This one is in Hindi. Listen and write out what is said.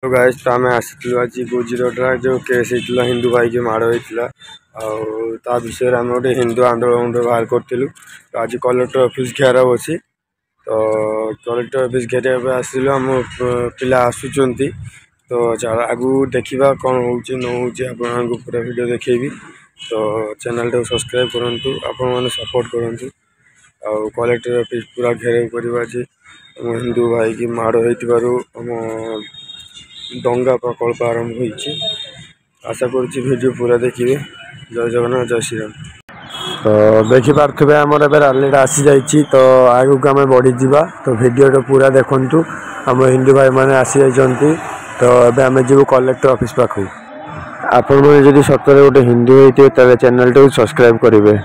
तो गाइस तो आम आसी आज गुजराटा जो केस होता हिंदू भाई की माड़ होता ता विषय आम गोटे हिंदू आंदोलन बाहर करूँ। तो आज कलेक्टर ऑफिस घेराव अच्छी तो कलेक्टर ऑफिस घेराव आसलु आम पिला आसुंच तो आगू देखा कौन हो न पूरा वीडियो देखेबी। तो चैनल टाइम सब्सक्राइब करूँ आपण सपोर्ट करूँ। कलेक्टर ऑफिस पूरा घेराव कर हिंदू भाई की माड़ हो दंगा प्रकल्प आरंभ होती आशा करुच्ची वीडियो पूरा देखिए। जय जगन्नाथ जय श्री राम। तो देखिपे आमर ए रैली आसी जाइए तो आगू को आम बढ़ी जा तो वीडियो पूरा देखु आम हिंदू भाई मैंने आसी जाइए। तो ये आम जीव कलेक्टर ऑफिस पाखु आपण मैंने जब सतरे गोटे हिंदू होते चैनल टाइम सब्सक्राइब करेंगे।